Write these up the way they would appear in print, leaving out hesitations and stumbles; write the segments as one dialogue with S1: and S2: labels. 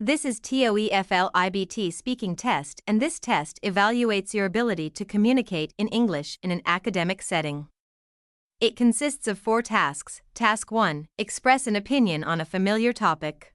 S1: This is TOEFL IBT speaking test, and this test evaluates your ability to communicate in English in an academic setting. It consists of 4 tasks. Task 1, express an opinion on a familiar topic.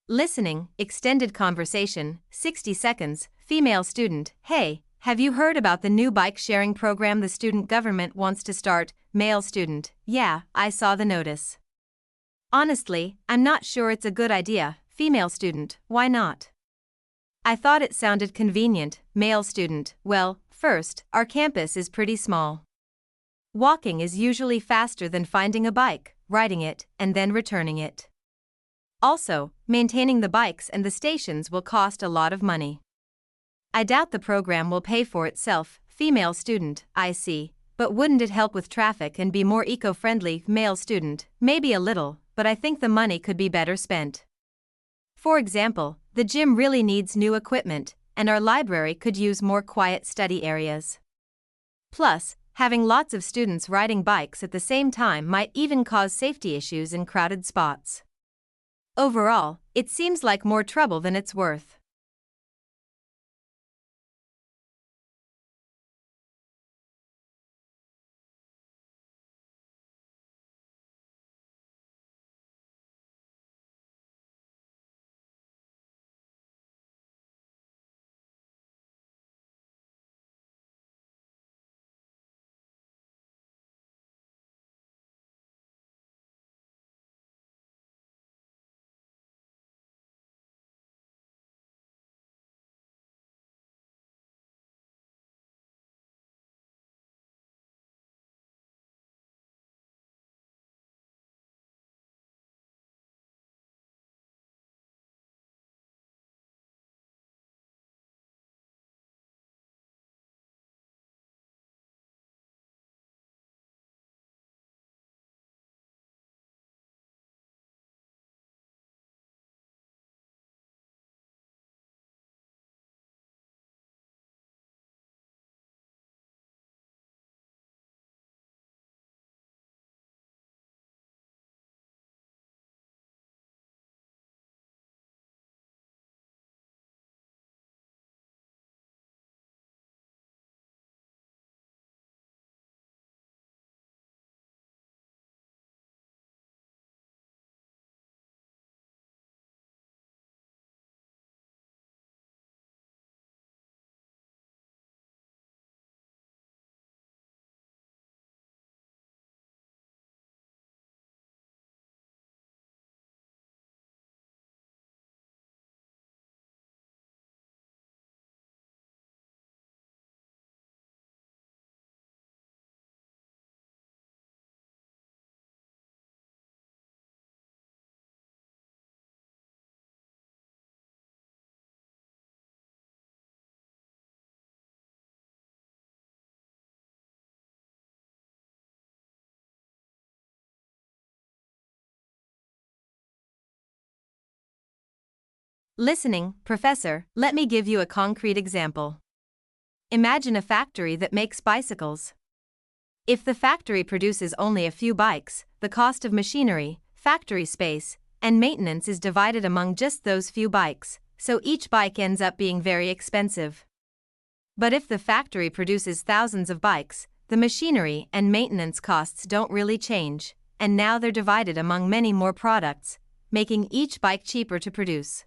S1: Listening, extended conversation, 60 seconds, female student, hey, have you heard about the new bike sharing program the student government wants to start? Male student, yeah, I saw the notice. Honestly, I'm not sure it's a good idea. Female student, why not? I thought it sounded convenient. Male student, well, first, our campus is pretty small. Walking is usually faster than finding a bike, riding it, and then returning it. Also, maintaining the bikes and the stations will cost a lot of money. I doubt the program will pay for itself. Female student, I see, but wouldn't it help with traffic and be more eco-friendly? Male student, maybe a little, but I think the money could be better spent. For example, the gym really needs new equipment, and our library could use more quiet study areas. Plus, having lots of students riding bikes at the same time might even cause safety issues in crowded spots. Overall, it seems like more trouble than it's worth. Listening, Professor, let me give you a concrete example. Imagine a factory that makes bicycles. If the factory produces only a few bikes, the cost of machinery, factory space, and maintenance is divided among just those few bikes, so each bike ends up being very expensive. But if the factory produces thousands of bikes, the machinery and maintenance costs don't really change, and now they're divided among many more products, making each bike cheaper to produce.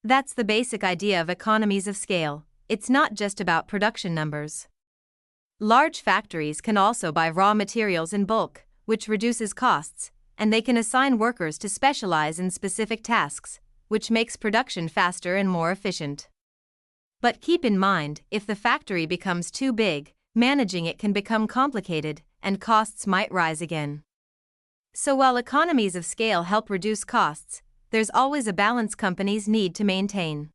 S1: That's the basic idea of economies of scale. It's not just about production numbers. Large factories can also buy raw materials in bulk, which reduces costs, and they can assign workers to specialize in specific tasks, which makes production faster and more efficient. But keep in mind, if the factory becomes too big, managing it can become complicated, and costs might rise again. So while economies of scale help reduce costs, there's always a balance companies need to maintain.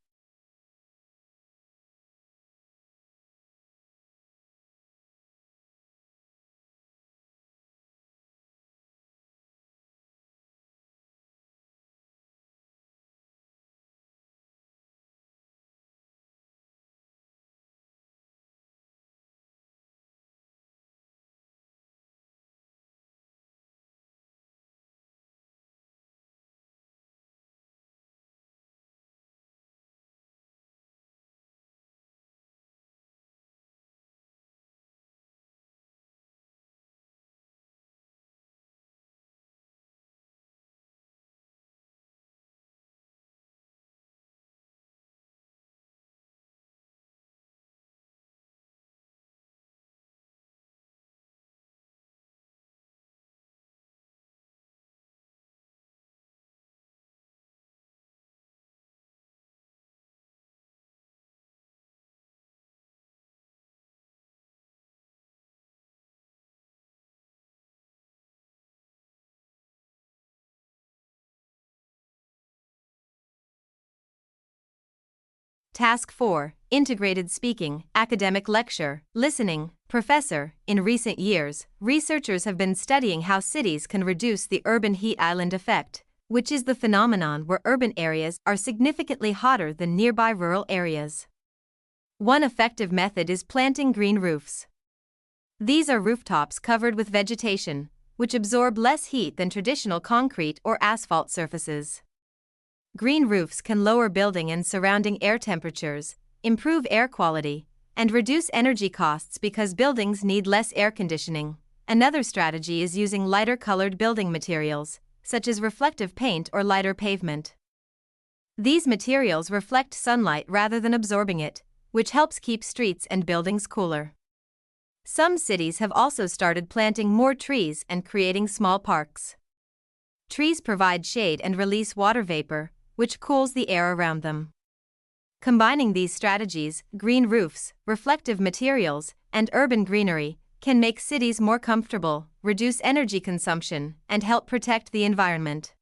S1: Task 4. Integrated Speaking, Academic Lecture, Listening. Professor, in recent years, researchers have been studying how cities can reduce the urban heat island effect, which is the phenomenon where urban areas are significantly hotter than nearby rural areas. One effective method is planting green roofs. These are rooftops covered with vegetation, which absorb less heat than traditional concrete or asphalt surfaces. Green roofs can lower building and surrounding air temperatures, improve air quality, and reduce energy costs because buildings need less air conditioning. Another strategy is using lighter colored building materials, such as reflective paint or lighter pavement. These materials reflect sunlight rather than absorbing it, which helps keep streets and buildings cooler. Some cities have also started planting more trees and creating small parks. Trees provide shade and release water vapor, which cools the air around them. Combining these strategies, green roofs, reflective materials, and urban greenery, can make cities more comfortable, reduce energy consumption, and help protect the environment.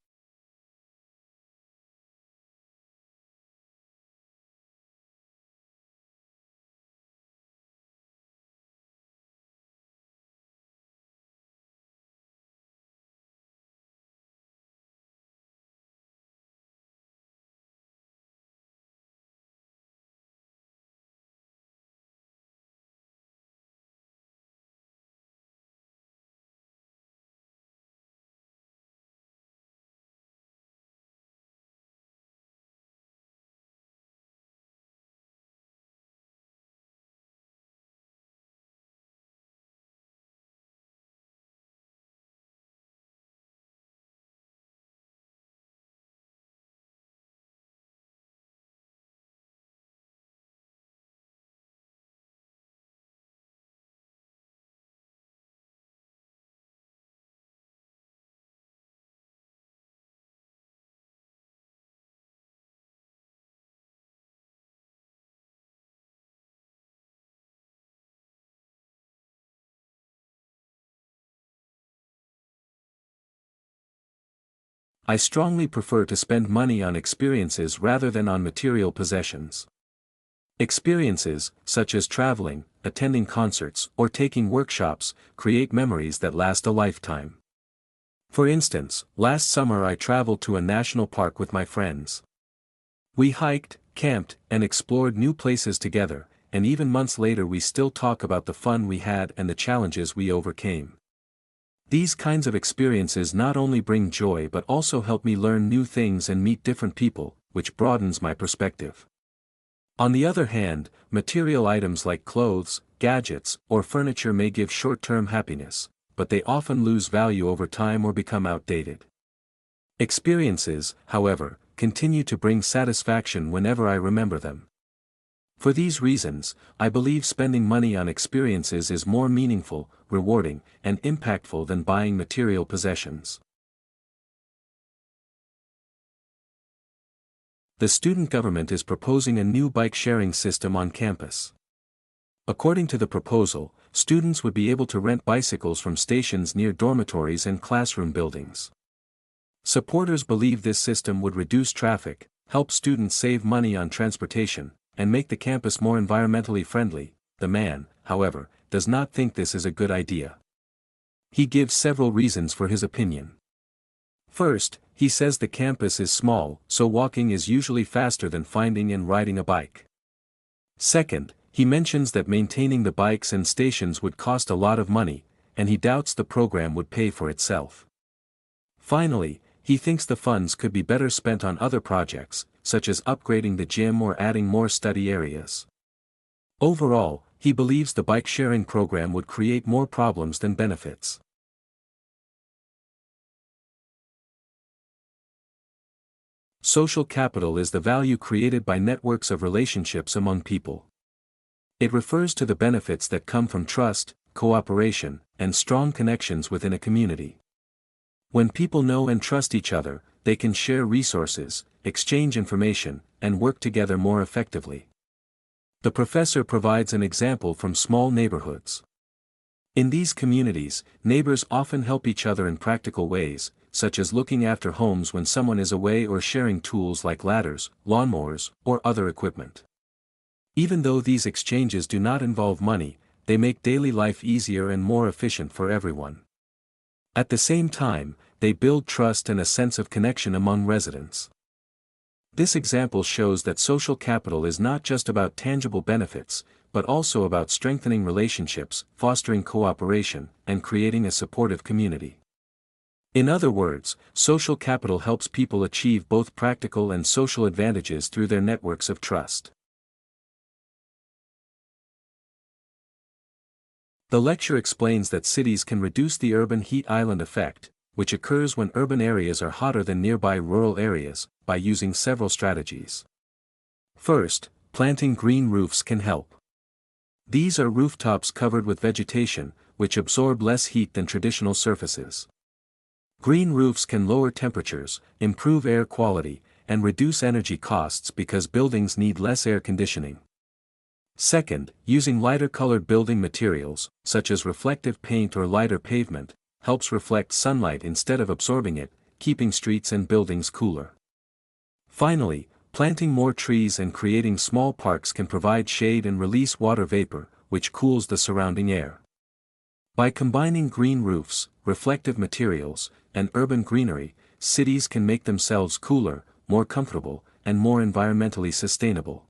S2: I strongly prefer to spend money on experiences rather than on material possessions. Experiences, such as traveling, attending concerts, or taking workshops, create memories that last a lifetime. For instance, last summer I traveled to a national park with my friends. We hiked, camped, and explored new places together, and even months later we still talk about the fun we had and the challenges we overcame. These kinds of experiences not only bring joy but also help me learn new things and meet different people, which broadens my perspective. On the other hand, material items like clothes, gadgets, or furniture may give short-term happiness, but they often lose value over time or become outdated. Experiences, however, continue to bring satisfaction whenever I remember them. For these reasons, I believe spending money on experiences is more meaningful, rewarding, and impactful than buying material possessions. The student government is proposing a new bike sharing system on campus. According to the proposal, students would be able to rent bicycles from stations near dormitories and classroom buildings. Supporters believe this system would reduce traffic, help students save money on transportation, and make the campus more environmentally friendly. The man, however, does not think this is a good idea. He gives several reasons for his opinion. First, he says the campus is small, so walking is usually faster than finding and riding a bike. Second, he mentions that maintaining the bikes and stations would cost a lot of money, and he doubts the program would pay for itself. Finally, he thinks the funds could be better spent on other projects, such as upgrading the gym or adding more study areas. Overall, he believes the bike sharing program would create more problems than benefits. Social capital is the value created by networks of relationships among people. It refers to the benefits that come from trust, cooperation, and strong connections within a community. When people know and trust each other, they can share resources, exchange information, and work together more effectively. The professor provides an example from small neighborhoods. In these communities, neighbors often help each other in practical ways, such as looking after homes when someone is away or sharing tools like ladders, lawnmowers, or other equipment. Even though these exchanges do not involve money, they make daily life easier and more efficient for everyone. At the same time, they build trust and a sense of connection among residents. This example shows that social capital is not just about tangible benefits, but also about strengthening relationships, fostering cooperation, and creating a supportive community. In other words, social capital helps people achieve both practical and social advantages through their networks of trust. The lecture explains that cities can reduce the urban heat island effect, which occurs when urban areas are hotter than nearby rural areas, by using several strategies. First, planting green roofs can help. These are rooftops covered with vegetation, which absorb less heat than traditional surfaces. Green roofs can lower temperatures, improve air quality, and reduce energy costs because buildings need less air conditioning. Second, using lighter-colored building materials, such as reflective paint or lighter pavement, helps reflect sunlight instead of absorbing it, keeping streets and buildings cooler. Finally, planting more trees and creating small parks can provide shade and release water vapor, which cools the surrounding air. By combining green roofs, reflective materials, and urban greenery, cities can make themselves cooler, more comfortable, and more environmentally sustainable.